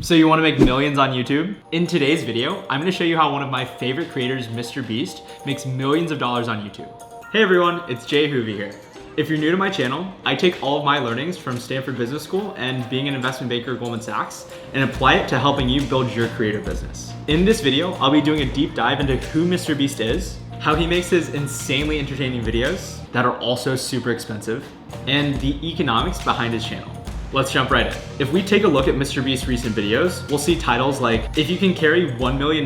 So you want to make millions on YouTube? In today's video, I'm going to show you how one of my favorite creators, Mr.beast, makes millions of dollars on YouTube. Hey everyone, it's jayhoovy here. If you're new to my channel, I take all of my learnings from Stanford Business School and being an investment banker at Goldman Sachs and apply it to helping you build your creator business. In this video, I'll be doing a deep dive into who Mr.beast is, how he makes his insanely entertaining videos that are also super expensive, and the economics behind his channel. Let's jump right in. If we take a look at MrBeast's recent videos, we'll see titles like, if you can carry $1 million,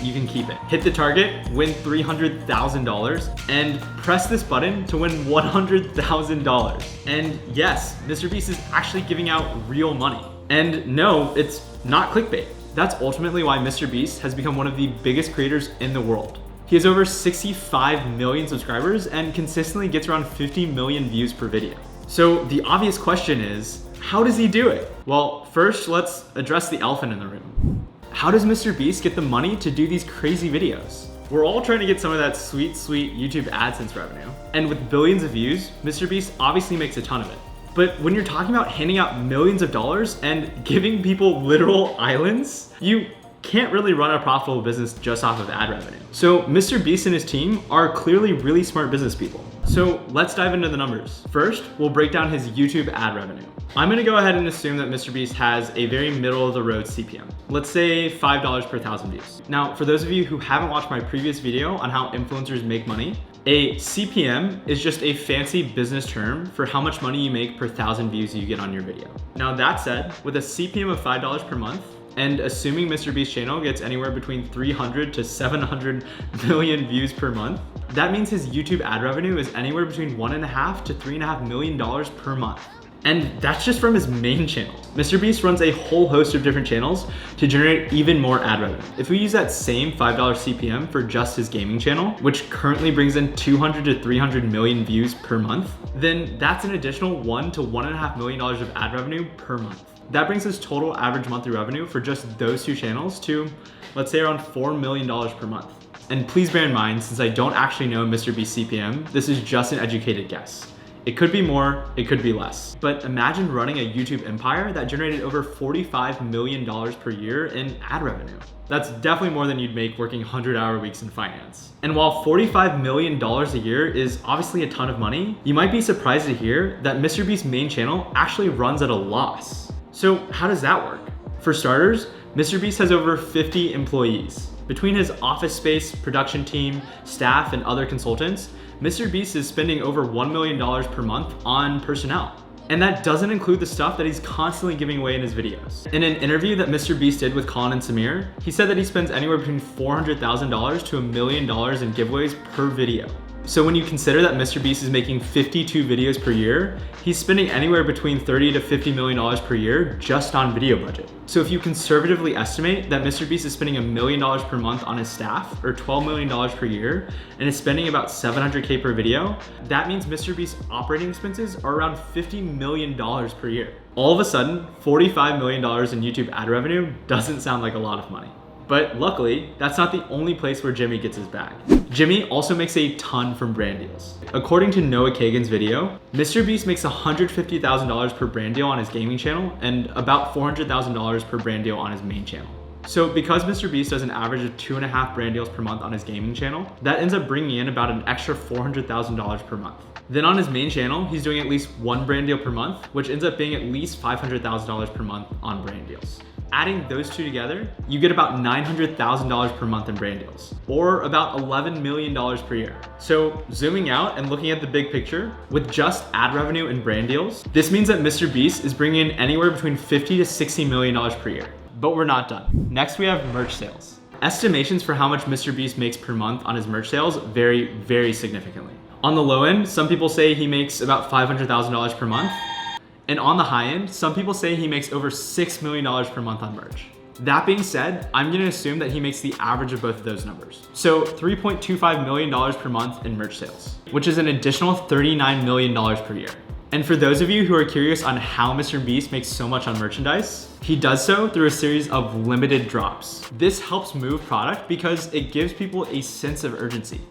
you can keep it. Hit the target, win $300,000, and press this button to win $100,000. And yes, MrBeast is actually giving out real money. And no, it's not clickbait. That's ultimately why MrBeast has become one of the biggest creators in the world. He has over 65 million subscribers and consistently gets around 50 million views per video. So the obvious question is, how does he do it? Well, first let's address the elephant in the room. How does MrBeast get the money to do these crazy videos? We're all trying to get some of that sweet YouTube AdSense revenue. And with billions of views, MrBeast obviously makes a ton of it. But when you're talking about handing out millions of dollars and giving people literal islands, you can't really run a profitable business just off of ad revenue. So MrBeast and his team are clearly really smart business people. So let's dive into the numbers. First, we'll break down his YouTube ad revenue. I'm gonna go ahead and assume that MrBeast has a very middle of the road CPM. Let's say $5 per 1,000 views. Now, for those of you who haven't watched my previous video on how influencers make money, a CPM is just a fancy business term for how much money you make per 1,000 views you get on your video. Now that said, with a CPM of $5 per month, and assuming MrBeast's channel gets anywhere between 300 to 700 million views per month, that means his YouTube ad revenue is anywhere between $1.5 to $3.5 million per month. And that's just from his main channel. MrBeast runs a whole host of different channels to generate even more ad revenue. If we use that same $5 CPM for just his gaming channel, which currently brings in 200 to 300 million views per month, then that's an additional $1 to $1.5 million of ad revenue per month. That brings his total average monthly revenue for just those two channels to, let's say, around $4 million per month. And please bear in mind, since I don't actually know MrBeast's CPM, this is just an educated guess. It could be more, it could be less. But imagine running a YouTube empire that generated over $45 million per year in ad revenue. That's definitely more than you'd make working 100-hour weeks in finance. And while $45 million a year is obviously a ton of money, you might be surprised to hear that MrBeast's main channel actually runs at a loss. So how does that work? For starters, MrBeast has over 50 employees. Between his office space, production team, staff, and other consultants, MrBeast is spending over $1 million per month on personnel. And that doesn't include the stuff that he's constantly giving away in his videos. In an interview that MrBeast did with Colin and Samir, he said that he spends anywhere between $400,000 to $1 million in giveaways per video. So when you consider that MrBeast is making 52 videos per year, he's spending anywhere between $30 to $50 million per year just on video budget. So if you conservatively estimate that MrBeast is spending $1 million per month on his staff, or $12 million per year, and is spending about $700K per video, that means MrBeast's operating expenses are around $50 million per year. All of a sudden, $45 million in YouTube ad revenue doesn't sound like a lot of money. But luckily, that's not the only place where Jimmy gets his bag. Jimmy also makes a ton from brand deals. According to Noah Kagan's video, MrBeast makes $150,000 per brand deal on his gaming channel and about $400,000 per brand deal on his main channel. So because MrBeast does an average of 2.5 brand deals per month on his gaming channel, that ends up bringing in about an extra $400,000 per month. Then on his main channel, he's doing at least one brand deal per month, which ends up being at least $500,000 per month on brand deals. Adding those two together, you get about $900,000 per month in brand deals, or about $11 million per year. So zooming out and looking at the big picture, with just ad revenue and brand deals, this means that MrBeast is bringing in anywhere between $50 to $60 million per year. But we're not done. Next, we have merch sales. Estimations for how much MrBeast makes per month on his merch sales vary very significantly. On the low end, some people say he makes about $500,000 per month. And on the high end, some people say he makes over $6 million per month on merch. That being said, I'm gonna assume that he makes the average of both of those numbers. So $3.25 million per month in merch sales, which is an additional $39 million per year. And for those of you who are curious on how MrBeast makes so much on merchandise, he does so through a series of limited drops. This helps move product because it gives people a sense of urgency.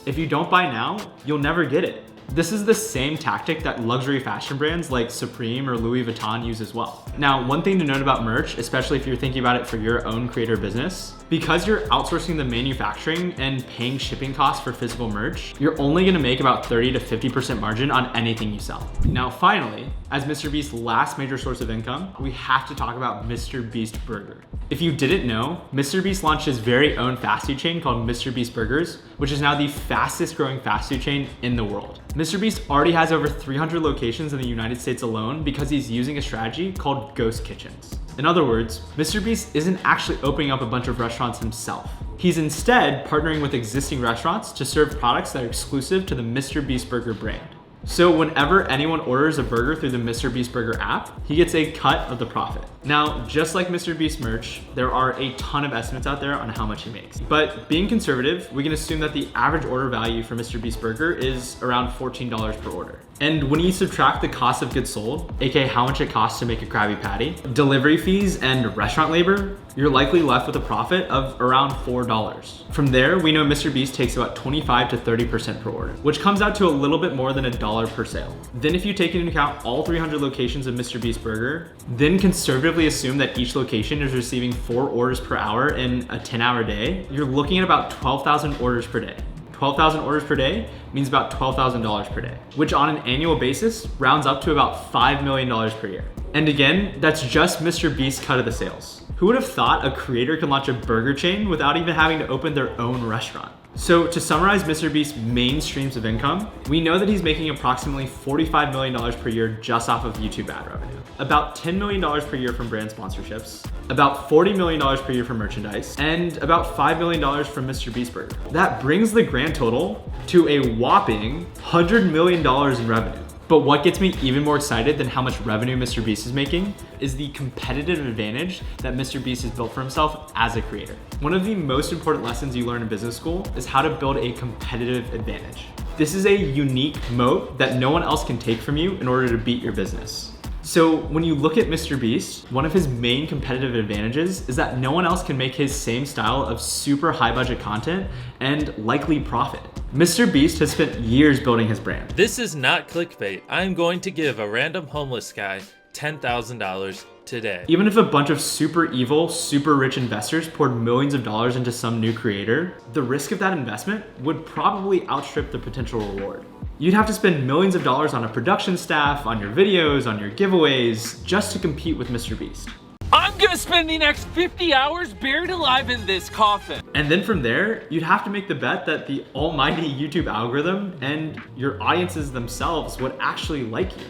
If you don't buy now, you'll never get it. This is the same tactic that luxury fashion brands like Supreme or Louis Vuitton use as well. Now, one thing to note about merch, especially if you're thinking about it for your own creator business, because you're outsourcing the manufacturing and paying shipping costs for physical merch, you're only gonna make about 30 to 50% margin on anything you sell. Now, finally, as MrBeast's last major source of income, we have to talk about MrBeast Burger. If you didn't know, MrBeast launched his very own fast food chain called MrBeast Burgers, which is now the fastest growing fast food chain in the world. MrBeast already has over 300 locations in the United States alone because he's using a strategy called ghost kitchens. In other words, MrBeast isn't actually opening up a bunch of restaurants himself. He's instead partnering with existing restaurants to serve products that are exclusive to the MrBeast Burger brand. So whenever anyone orders a burger through the MrBeast Burger app, he gets a cut of the profit. Now, just like MrBeast merch, there are a ton of estimates out there on how much he makes. But being conservative, we can assume that the average order value for MrBeast Burger is around $14 per order. And when you subtract the cost of goods sold, aka how much it costs to make a Krabby Patty, delivery fees, and restaurant labor, you're likely left with a profit of around $4. From there, we know MrBeast takes about 25 to 30% per order, which comes out to a little bit more than $1 per sale. Then if you take into account all 300 locations of MrBeast Burger, then conservatively assume that each location is receiving 4 orders per hour in a 10-hour day, you're looking at about 12,000 orders per day. 12,000 orders per day means about $12,000 per day, which on an annual basis rounds up to about $5 million per year. And again, that's just MrBeast's cut of the sales. Who would have thought a creator could launch a burger chain without even having to open their own restaurant? So to summarize MrBeast's main streams of income, we know that he's making approximately $45 million per year just off of YouTube ad revenue, about $10 million per year from brand sponsorships, about $40 million per year from merchandise, and about $5 million from MrBeast Burger. That brings the grand total to a whopping $100 million in revenue. But what gets me even more excited than how much revenue MrBeast is making is the competitive advantage that MrBeast has built for himself as a creator. One of the most important lessons you learn in business school is how to build a competitive advantage. This is a unique moat that no one else can take from you in order to beat your business. So when you look at MrBeast, one of his main competitive advantages is that no one else can make his same style of super high budget content and likely profit. MrBeast has spent years building his brand. This is not clickbait. I'm going to give a random homeless guy $10,000 today. Even if a bunch of super evil, super rich investors poured millions of dollars into some new creator, the risk of that investment would probably outstrip the potential reward. You'd have to spend millions of dollars on a production staff, on your videos, on your giveaways, just to compete with MrBeast. I'm gonna spend the next 50 hours buried alive in this coffin. And then from there, you'd have to make the bet that the almighty YouTube algorithm and your audiences themselves would actually like you.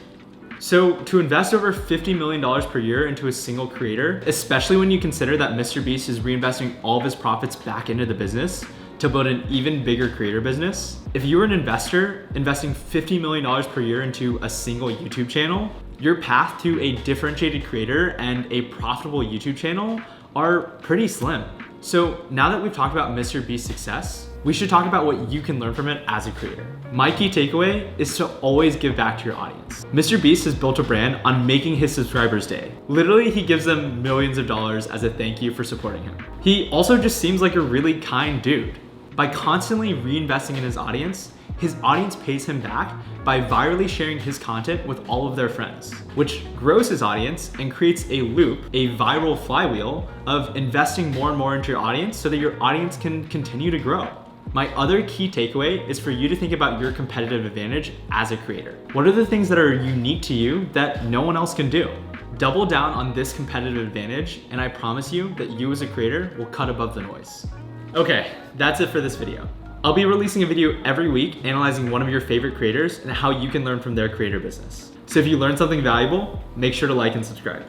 So to invest over $50 million per year into a single creator, especially when you consider that MrBeast is reinvesting all of his profits back into the business to build an even bigger creator business, if you were an investor investing $50 million per year into a single YouTube channel, your path to a differentiated creator and a profitable YouTube channel are pretty slim. So now that we've talked about MrBeast's success, we should talk about what you can learn from it as a creator. My key takeaway is to always give back to your audience. MrBeast has built a brand on making his subscribers day. Literally, he gives them millions of dollars as a thank you for supporting him. He also just seems like a really kind dude. By constantly reinvesting in his audience pays him back by virally sharing his content with all of their friends, which grows his audience and creates a loop, a viral flywheel of investing more and more into your audience so that your audience can continue to grow. My other key takeaway is for you to think about your competitive advantage as a creator. What are the things that are unique to you that no one else can do? Double down on this competitive advantage, and I promise you that you as a creator will cut above the noise. Okay, that's it for this video. I'll be releasing a video every week analyzing one of your favorite creators and how you can learn from their creator business. So if you learned something valuable, make sure to like and subscribe.